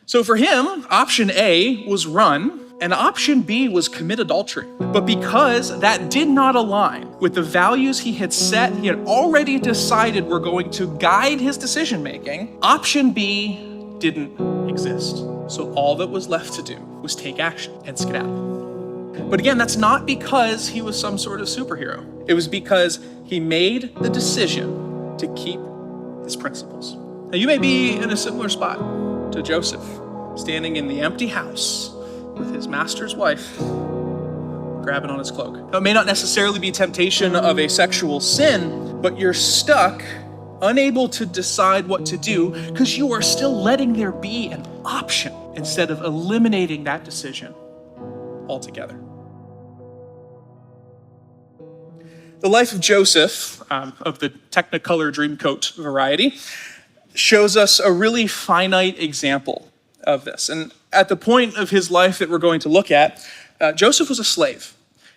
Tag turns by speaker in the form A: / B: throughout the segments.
A: So for him, option A was run, and option B was commit adultery. But because that did not align with the values he had set, he had already decided were going to guide his decision-making, option B didn't exist. So all that was left to do was take action and skedaddle. But again, that's not because he was some sort of superhero. It was because he made the decision to keep his principles. Now you may be in a similar spot to Joseph, standing in the empty house with his master's wife grabbing on his cloak. Now, it may not necessarily be temptation of a sexual sin, but you're stuck, unable to decide what to do because you are still letting there be an option instead of eliminating that decision altogether. The life of Joseph, of the Technicolor Dreamcoat variety, shows us a really finite example of this. And at the point of his life that we're going to look at, Joseph was a slave.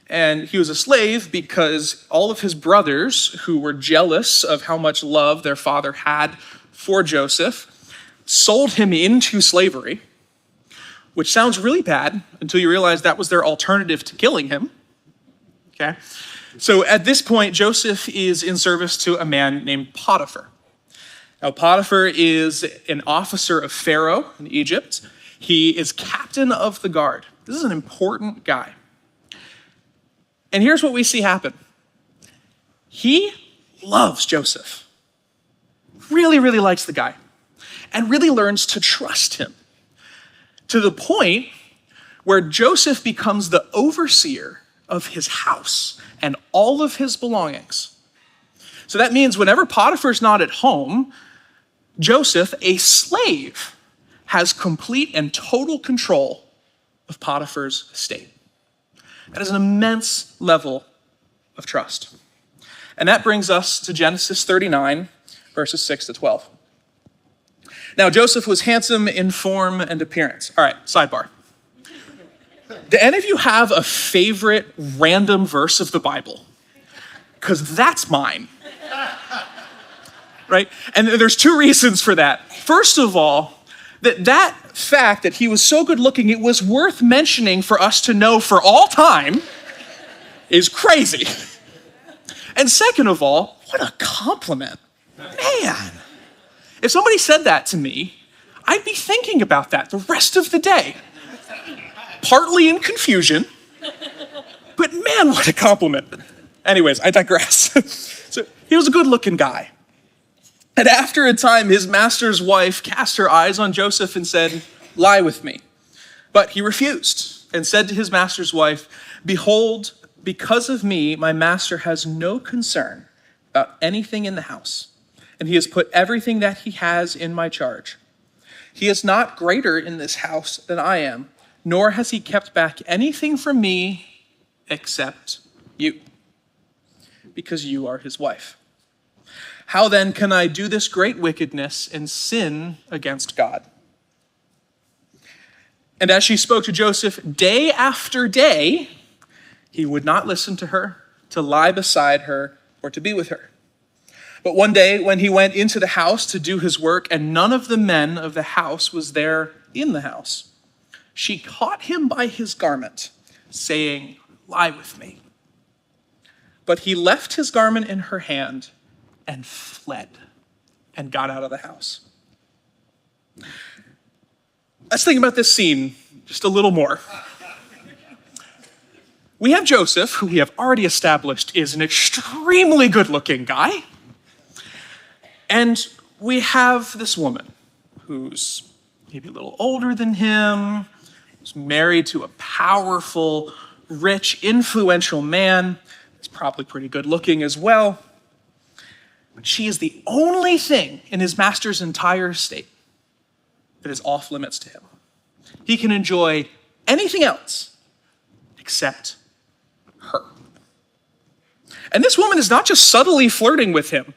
A: And he was a slave because all of his brothers, who were jealous of how much love their father had for Joseph, sold him into slavery, which sounds really bad until you realize that was their alternative to killing him. Okay? So at this point, Joseph is in service to a man named Potiphar. Now, Potiphar is an officer of Pharaoh in Egypt. He is captain of the guard. This is an important guy. And here's what we see happen. He loves Joseph. Really, really likes the guy. And really learns to trust him. To the point where Joseph becomes the overseer of his house and all of his belongings. So that means whenever Potiphar's not at home, Joseph, a slave, has complete and total control of Potiphar's estate. That is an immense level of trust. And that brings us to Genesis 39, verses 6 to 12. Now, Joseph was handsome in form and appearance. All right, sidebar. Do any of you have a favorite random verse of the Bible? Because that's mine. Right? And there's two reasons for that. First of all, that fact that he was so good looking, it was worth mentioning for us to know for all time is crazy. And second of all, what a compliment. Man, if somebody said that to me, I'd be thinking about that the rest of the day. Partly in confusion, but man, what a compliment. Anyways, I digress. So he was a good looking guy. And after a time, his master's wife cast her eyes on Joseph and said, "Lie with me." But he refused and said to his master's wife, "Behold, because of me, my master has no concern about anything in the house, and he has put everything that he has in my charge. He is not greater in this house than I am, nor has he kept back anything from me except you, because you are his wife. How then can I do this great wickedness and sin against God?" And as she spoke to Joseph day after day, he would not listen to her, to lie beside her, or to be with her. But one day when he went into the house to do his work, and none of the men of the house was there in the house, she caught him by his garment, saying, "Lie with me." But he left his garment in her hand and fled and got out of the house. Let's think about this scene just a little more. We have Joseph, who we have already established is an extremely good-looking guy. And we have this woman who's maybe a little older than him, who's married to a powerful, rich, influential man. He's probably pretty good-looking as well. But she is the only thing in his master's entire estate that is off limits to him. He can enjoy anything else except her. And this woman is not just subtly flirting with him.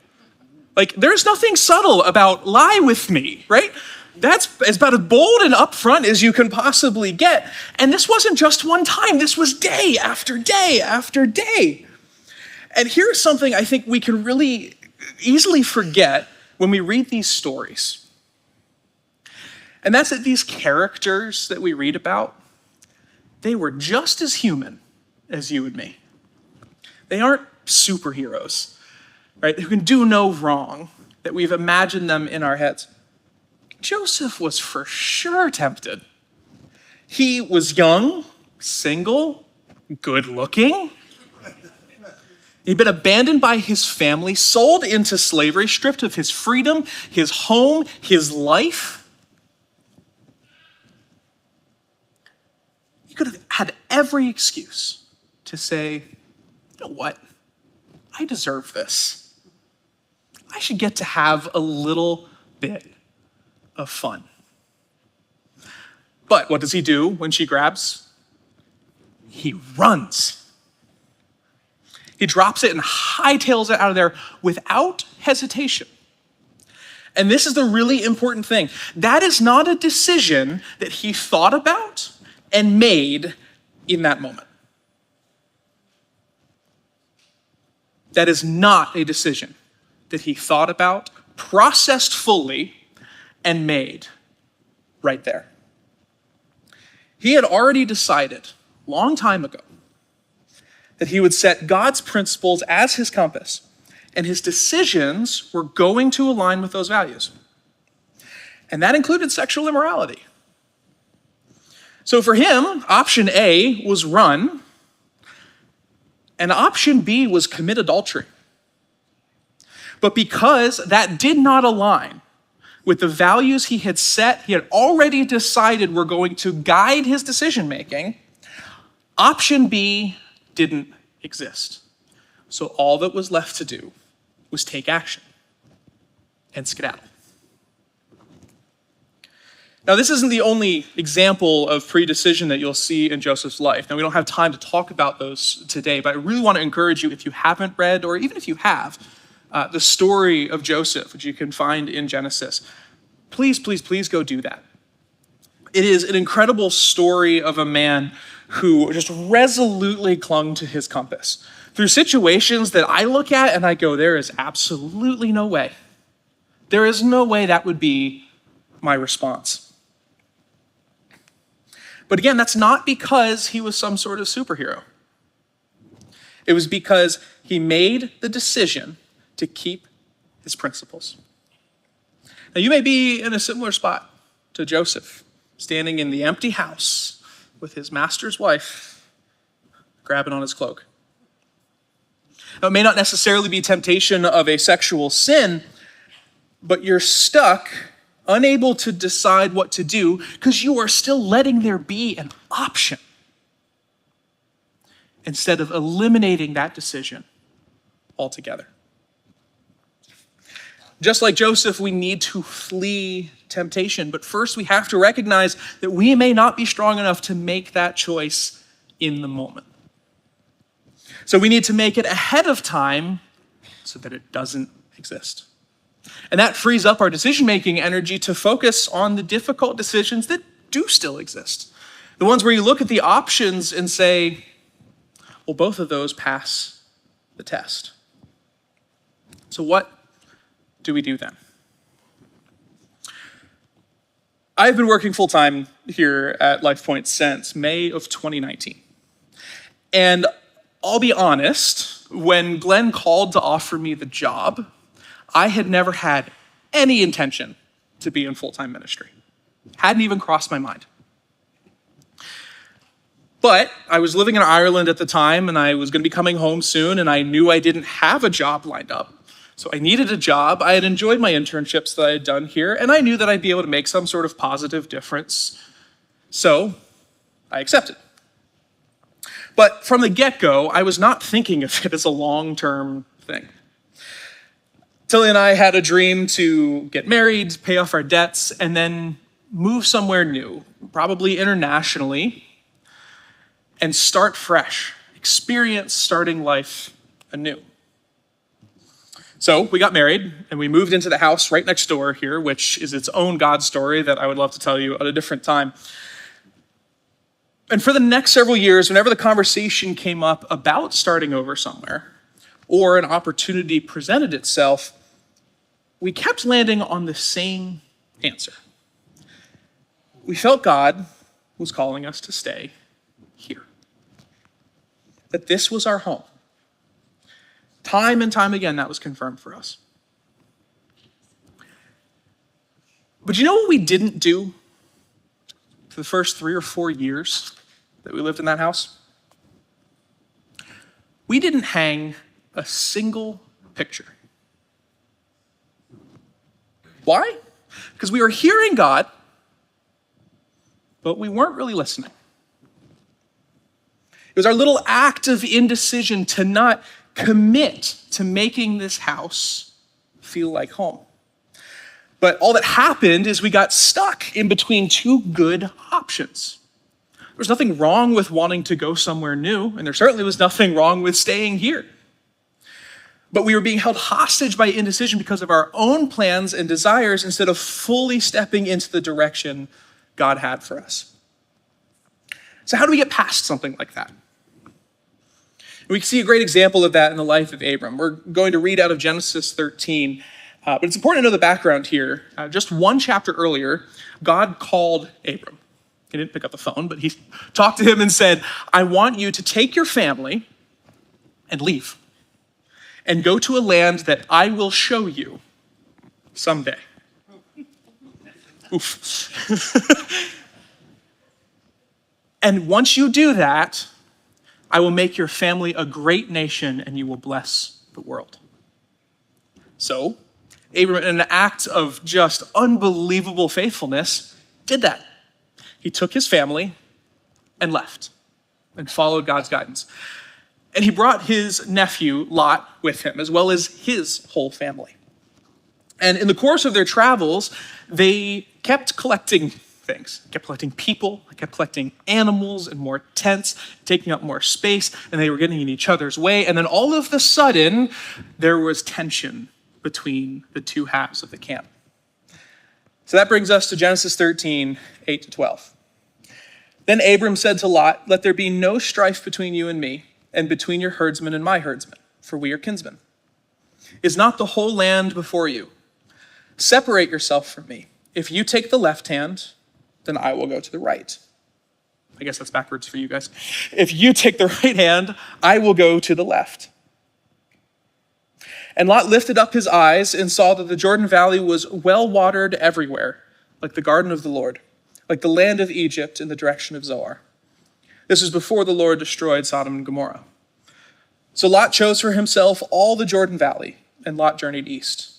A: Like, there's nothing subtle about "lie with me," right? That's about as bold and upfront as you can possibly get. And this wasn't just one time. This was day after day after day. And here's something I think we can really easily forget when we read these stories. And that's that these characters that we read about, they were just as human as you and me. They aren't superheroes, right? Who can do no wrong, that we've imagined them in our heads. Joseph was for sure tempted. He was young, single, good looking. He'd been abandoned by his family, sold into slavery, stripped of his freedom, his home, his life. He could have had every excuse to say, you know what? I deserve this. I should get to have a little bit of fun. But what does he do when she grabs? He runs. He drops it and hightails it out of there without hesitation. And this is the really important thing. That is not a decision that he thought about and made in that moment. That is not a decision that he thought about, processed fully, and made right there. He had already decided long time ago that he would set God's principles as his compass, and his decisions were going to align with those values. And that included sexual immorality. So for him, option A was run, and option B was commit adultery. But because that did not align with the values he had set, he had already decided were going to guide his decision-making, option B didn't exist. So all that was left to do was take action and skedaddle. Now, this isn't the only example of pre-decision that you'll see in Joseph's life. Now, we don't have time to talk about those today, but I really want to encourage you, if you haven't read, or even if you have, the story of Joseph, which you can find in Genesis, please, please, please go do that. It is an incredible story of a man who just resolutely clung to his compass through situations that I look at and I go, there is absolutely no way. There is no way that would be my response. But again, that's not because he was some sort of superhero. It was because he made the decision to keep his principles. Now, you may be in a similar spot to Joseph, standing in the empty house with his master's wife, grabbing on his cloak. Now, it may not necessarily be temptation of a sexual sin, but you're stuck, unable to decide what to do because you are still letting there be an option instead of eliminating that decision altogether. Just like Joseph, we need to flee temptation, but first we have to recognize that we may not be strong enough to make that choice in the moment. So we need to make it ahead of time so that it doesn't exist. And that frees up our decision-making energy to focus on the difficult decisions that do still exist. The ones where you look at the options and say, well, both of those pass the test. So what do we do then? I've been working full-time here at LifePoint since May of 2019. And I'll be honest, when Glenn called to offer me the job, I had never had any intention to be in full-time ministry. Hadn't even crossed my mind. But I was living in Ireland at the time, and I was going to be coming home soon, and I knew I didn't have a job lined up. So I needed a job. I had enjoyed my internships that I had done here, and I knew that I'd be able to make some sort of positive difference. So I accepted. But from the get-go, I was not thinking of it as a long-term thing. Tilly and I had a dream to get married, pay off our debts, and then move somewhere new, probably internationally, and start fresh, experience starting life anew. So we got married, and we moved into the house right next door here, which is its own God story that I would love to tell you at a different time. And for the next several years, whenever the conversation came up about starting over somewhere, or an opportunity presented itself, we kept landing on the same answer. we felt God was calling us to stay here. That this was our home. Time and time again, that was confirmed for us. But you know what we didn't do for the first 3 or 4 years that we lived in that house? We didn't hang a single picture. Why? Because we were hearing God, but we weren't really listening. It was our little act of indecision to not commit to making this house feel like home. But all that happened is we got stuck in between two good options. There's nothing wrong with wanting to go somewhere new, and there certainly was nothing wrong with staying here. But we were being held hostage by indecision because of our own plans and desires instead of fully stepping into the direction God had for us. So how do we get past something like that? We can see a great example of that in the life of Abram. We're going to read out of Genesis 13, but it's important to know the background here. Just one chapter earlier, God called Abram. He didn't pick up the phone, but he talked to him and said, I want you to take your family and leave and go to a land that I will show you someday. Oof. And once you do that, I will make your family a great nation and you will bless the world. So, Abram, in an act of just unbelievable faithfulness, did that. He took his family and left and followed God's guidance. And he brought his nephew, Lot, with him, as well as his whole family. And in the course of their travels, they kept collecting things, kept collecting people, kept collecting animals and more tents, taking up more space, and they were getting in each other's way. And then all of a sudden, there was tension between the two halves of the camp. So that brings us to Genesis 13, 8 to 12. Then Abram said to Lot, let there be no strife between you and me, and between your herdsmen and my herdsmen, for we are kinsmen. Is not the whole land before you? Separate yourself from me. If you take the left hand, then I will go to the right. I guess that's backwards for you guys. If you take the right hand, I will go to the left. And Lot lifted up his eyes and saw that the Jordan Valley was well watered everywhere, like the garden of the Lord, like the land of Egypt in the direction of Zoar. This was before the Lord destroyed Sodom and Gomorrah. So Lot chose for himself all the Jordan Valley, and Lot journeyed east.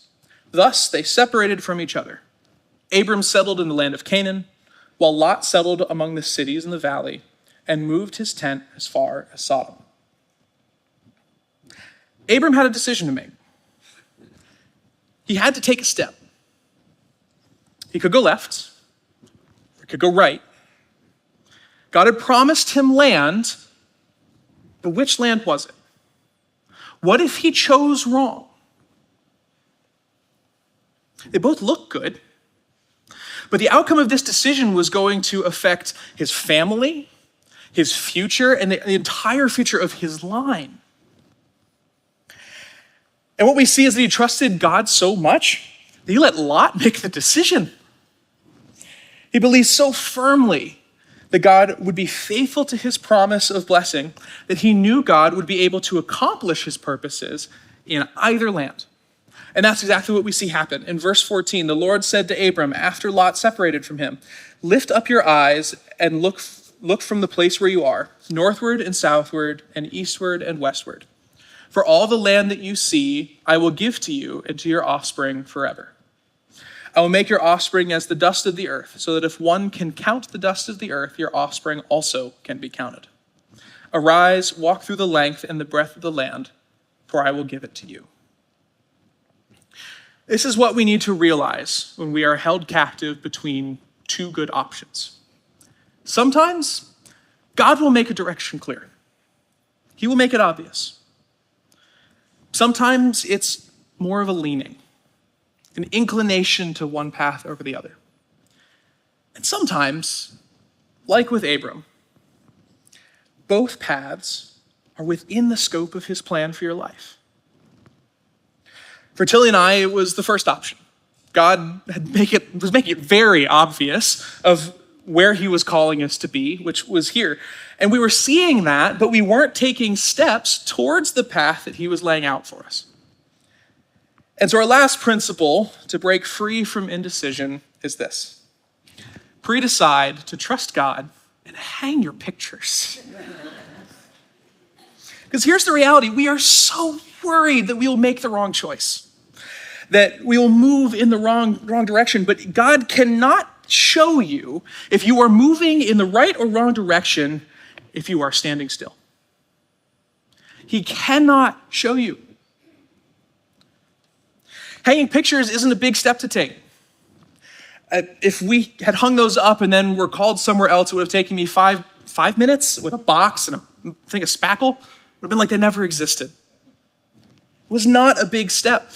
A: Thus they separated from each other. Abram settled in the land of Canaan, while Lot settled among the cities in the valley and moved his tent as far as Sodom. Abram had a decision to make. He had to take a step. He could go left, or he could go right. God had promised him land, but which land was it? What if he chose wrong? They both looked good, but the outcome of this decision was going to affect his family, his future, and the entire future of his line. And what we see is that he trusted God so much that he let Lot make the decision. He believed so firmly that God would be faithful to his promise of blessing that he knew God would be able to accomplish his purposes in either land. And that's exactly what we see happen. In verse 14, the Lord said to Abram, after Lot separated from him, lift up your eyes and look from the place where you are, northward and southward and eastward and westward. For all the land that you see, I will give to you and to your offspring forever. I will make your offspring as the dust of the earth, so that if one can count the dust of the earth, your offspring also can be counted. Arise, walk through the length and the breadth of the land, for I will give it to you. This is what we need to realize when we are held captive between two good options. Sometimes God will make a direction clear. He will make it obvious. Sometimes it's more of a leaning, an inclination to one path over the other. And sometimes, like with Abram, both paths are within the scope of his plan for your life. For Tilly and I, it was the first option. God was making it very obvious of where he was calling us to be, which was here. And we were seeing that, but we weren't taking steps towards the path that he was laying out for us. And so our last principle to break free from indecision is this. Pre-decide to trust God and hang your pictures. Because here's the reality. We are so worried that we will make the wrong choice, that we will move in the wrong direction. But God cannot show you if you are moving in the right or wrong direction if you are standing still. He cannot show you. Hanging pictures isn't a big step to take. If we had hung those up and then were called somewhere else, it would have taken me five minutes with a box and a thing of spackle. It would have been like they never existed. It was not a big step.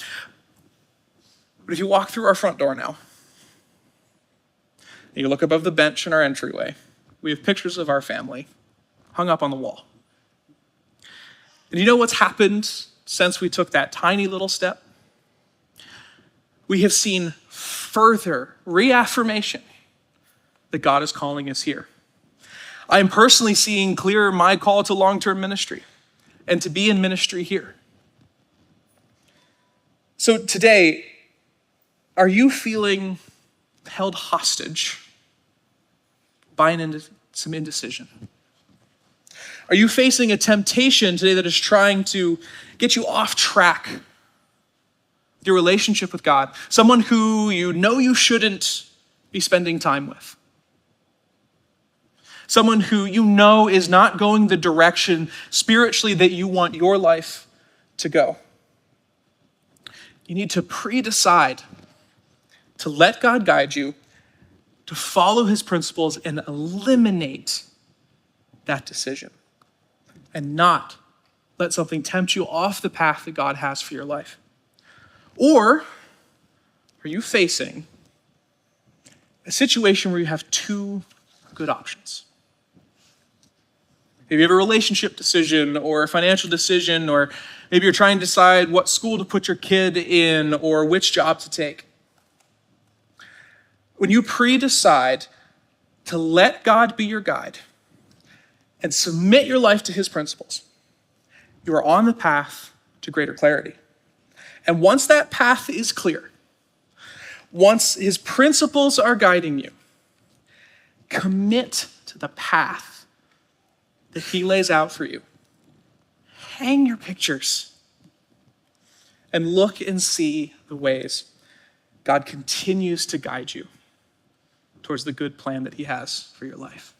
A: But if you walk through our front door now, and you look above the bench in our entryway, we have pictures of our family hung up on the wall. And you know what's happened since we took that tiny little step? We have seen further reaffirmation that God is calling us here. I am personally seeing clear my call to long-term ministry and to be in ministry here. So today, are you feeling held hostage by some indecision? Are you facing a temptation today that is trying to get you off track with your relationship with God? Someone who you know you shouldn't be spending time with. Someone who you know is not going the direction spiritually that you want your life to go. You need to pre-decide to let God guide you, to follow his principles and eliminate that decision, and not let something tempt you off the path that God has for your life. Or are you facing a situation where you have two good options? Maybe you have a relationship decision or a financial decision, or maybe you're trying to decide what school to put your kid in or which job to take. When you pre-decide to let God be your guide and submit your life to his principles, you are on the path to greater clarity. And once that path is clear, once his principles are guiding you, commit to the path that he lays out for you. Hang your pictures and look and see the ways God continues to guide you towards the good plan that he has for your life.